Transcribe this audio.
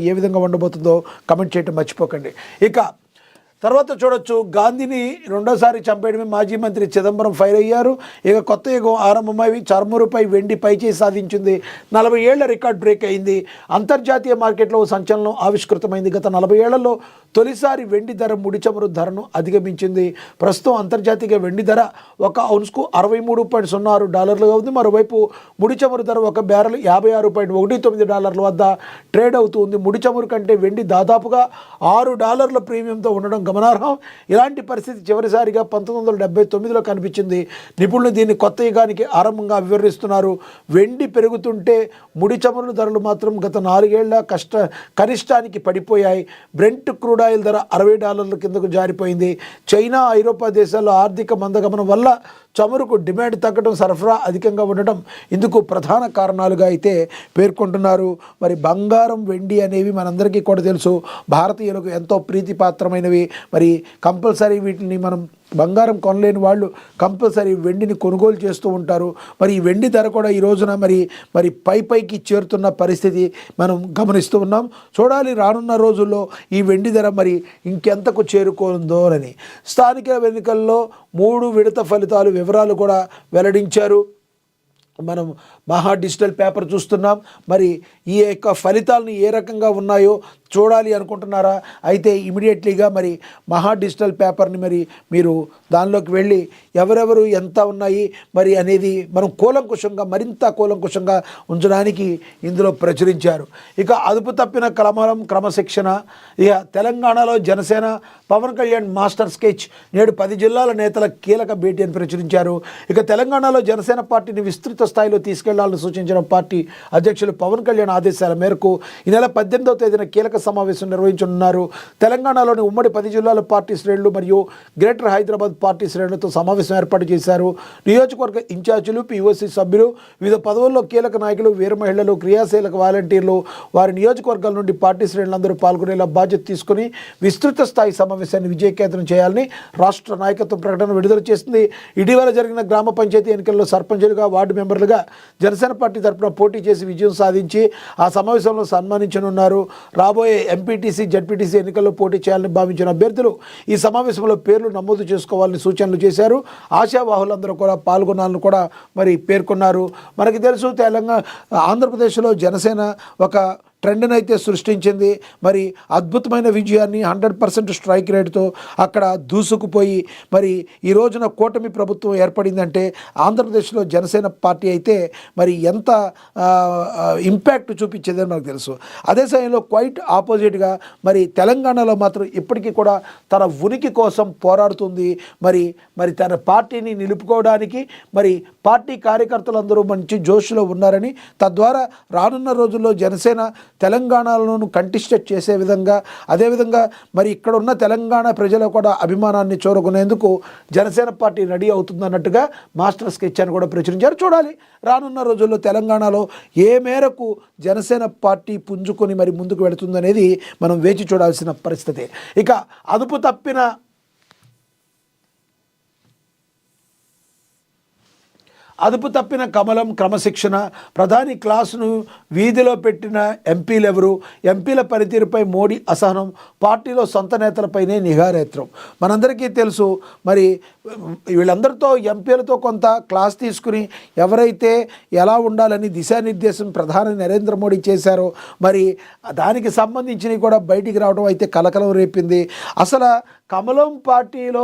ఏ విధంగా ఉండబోతుందో కమెంట్ చేయటం మర్చిపోకండి. ఇక తర్వాత చూడొచ్చు, గాంధీని రెండోసారి చంపేయడమే మాజీ మంత్రి చిదంబరం ఫైర్ అయ్యారు. ఇక కొత్త యుగం ఆరంభమై చర్మరుపై వెండి పైచేయి సాధించింది. 40 ఏళ్ల రికార్డ్ బ్రేక్ అయింది. అంతర్జాతీయ మార్కెట్లో సంచలనం ఆవిష్కృతమైంది. గత 40 ఏళ్లలో తొలిసారి వెండి ధర ముడి చమురు ధరను అధిగమించింది. ప్రస్తుతం అంతర్జాతీయ వెండి ధర ఒక ఔన్స్కు $63.06 ఉంది. మరోవైపు ముడి చమురు ధర ఒక బ్యారెల్ $56.19 వద్ద ట్రేడ్ అవుతుంది. ముడి చమురు కంటే వెండి దాదాపుగా $6 ప్రీమియంతో ఉండడం గమనార్హం. ఇలాంటి పరిస్థితి చివరిసారిగా 1979లో కనిపించింది. నిపుణులు దీన్ని కొత్త యుగానికి ఆరంభంగా వివరిస్తున్నారు. వెండి పెరుగుతుంటే ముడి చమురు ధరలు మాత్రం గత 4 ఏళ్ల కనిష్టానికి పడిపోయాయి. బ్రెంట్ క్రూడ్ ఆయిల్ ధర $60 కిందకు జారిపోయింది. చైనా, ఐరోపా దేశాల్లో ఆర్థిక మందగమనం వల్ల చమురుకు డిమాండ్ తగ్గడం, సరఫరా అధికంగా ఉండటం ఇందుకు ప్రధాన కారణాలుగా అయితే పేర్కొంటున్నారు. మరి బంగారం, వెండి అనేవి మనందరికీ కూడా తెలుసు, భారతీయులకు ఎంతో ప్రీతిపాత్రమైనవి. మరి కంపల్సరీ వీటిని మనం బంగారం కొనలేని వాళ్ళు కంపల్సరీ వెండిని కొనుగోలు చేస్తూ ఉంటారు. మరి ఈ వెండి ధర కూడా ఈ రోజున మరి పైకి చేరుతున్న పరిస్థితి మనం గమనిస్తూ ఉన్నాం. చూడాలి రానున్న రోజుల్లో ఈ వెండి ధర మరి ఇంకెంతకు చేరుకుందో అని. స్థానిక ఎన్నికల్లో 3 విడత ఫలితాలు వివరాలు కూడా వెల్లడించారు. మనం మహా డిజిటల్ పేపర్ చూస్తున్నాం. మరి ఈ యొక్క ఫలితాలను ఏ రకంగా ఉన్నాయో చూడాలి అనుకుంటున్నారా? అయితే ఇమీడియట్లీగా మరి మహా డిజిటల్ పేపర్ని మరి మీరు దానిలోకి వెళ్ళి ఎవరెవరు ఎంత ఉన్నాయి మరి అనేది మనం మరింత కూలంకుషంగా ఉంచడానికి ఇందులో ప్రచురించారు. ఇక అదుపు తప్పిన కలమరం క్రమశిక్షణ. ఇక తెలంగాణలో జనసేన పవన్ కళ్యాణ్ మాస్టర్ స్కెచ్. నేడు 10 జిల్లాల నేతల కీలక భేటీ అని ప్రచురించారు. ఇక తెలంగాణలో జనసేన పార్టీని విస్తృత స్థాయిలో తీసుకెళ్లాలని సూచించిన పార్టీ అధ్యక్షులు పవన్ కళ్యాణ్ ఆదేశాల మేరకు ఈ నెల 18వ తేదీన కీలక సమావేశం నిర్వహించనున్నారు. తెలంగాణలోని ఉమ్మడి 10 జిల్లాల పార్టీ శ్రేణులు మరియు గ్రేటర్ హైదరాబాద్ పార్టీ శ్రేణులతో సమావేశం ఏర్పాటు చేశారు. నియోజకవర్గ ఇన్ఛార్జీలు, పీఓసీ సభ్యులు, వివిధ పదవుల్లో కీలక నాయకులు, వీర మహిళలు, క్రియాశీలక వాలంటీర్లు, వారి నియోజకవర్గాల నుండి పార్టీ శ్రేణులందరూ పాల్గొనేలా బాధ్యత తీసుకుని విస్తృత స్థాయి సమావేశాన్ని విజయకేతనం చేయాలని రాష్ట్ర నాయకత్వం ప్రకటన విడుదల చేసింది. ఇటీవల జరిగిన గ్రామ పంచాయతీ ఎన్నికల్లో సర్పంచులుగా, వార్డు మెంబర్లుగా జనసేన పార్టీ తరఫున పోటీ చేసి విజయం సాధించి ఆ సమావేశంలో సన్మానించనున్నారు. రాబోయే ఎంపీటీసీ, జడ్పీటీసీ ఎన్నికల్లో పోటీ చేయాలని భావించిన అభ్యర్థులు ఈ సమావేశంలో పేర్లు నమోదు చేసుకోవాలని సూచనలు చేశారు. ఆశావాహులందరూ కూడా పాల్గొనాలని కూడా మరి పేర్కొన్నారు. మనకి తెలుసు, ఆంధ్రప్రదేశ్లో జనసేన ఒక ట్రెండ్ని అయితే సృష్టించింది. మరి అద్భుతమైన విజయాన్ని 100% స్ట్రైక్ రేట్తో అక్కడ దూసుకుపోయి మరి ఈ రోజున కూటమి ప్రభుత్వం ఏర్పడిందంటే ఆంధ్రప్రదేశ్లో జనసేన పార్టీ అయితే మరి ఎంత ఇంపాక్ట్ చూపించేదని మనకు తెలుసు. అదే సమయంలో క్వైట్ ఆపోజిట్గా మరి తెలంగాణలో మాత్రం ఇప్పటికీ కూడా తన ఉనికి కోసం పోరాడుతుంది. మరి తన పార్టీని నిలుపుకోవడానికి మరి పార్టీ కార్యకర్తలందరూ మంచి జోష్లో ఉన్నారని, తద్వారా రానున్న రోజుల్లో జనసేన తెలంగాణలోను కంటెస్టెడ్ చేసే విధంగా, అదేవిధంగా మరి ఇక్కడ ఉన్న తెలంగాణ ప్రజలు కూడా అభిమానాన్ని చూరగొనేందుకు జనసేన పార్టీ రెడీ అవుతుందన్నట్టుగా మాస్టర్ స్కెచ్ అని కూడా ప్రచురించారు. చూడాలి రానున్న రోజుల్లో తెలంగాణలో ఏ మేరకు జనసేన పార్టీ పుంజుకొని మరి ముందుకు వెళుతుందనేది మనం వేచి చూడాల్సిన పరిస్థితి. ఇక అదుపు తప్పిన కమలం క్రమశిక్షణ. ప్రధాని క్లాసును వీధిలో పెట్టిన ఎంపీలెవరు? ఎంపీల పనితీరుపై మోడీ అసహనం. పార్టీలో సొంత నేతలపైనే నిఘానేత్రం. మనందరికీ తెలుసు, మరి వీళ్ళందరితో ఎంపీలతో కొంత క్లాస్ తీసుకుని ఎవరైతే ఎలా ఉండాలని దిశానిర్దేశం ప్రధాని నరేంద్ర మోడీ చేశారో మరి దానికి సంబంధించినవి కూడా బయటికి రావడం అయితే కలకలం రేపింది. అసలు కమలం పార్టీలో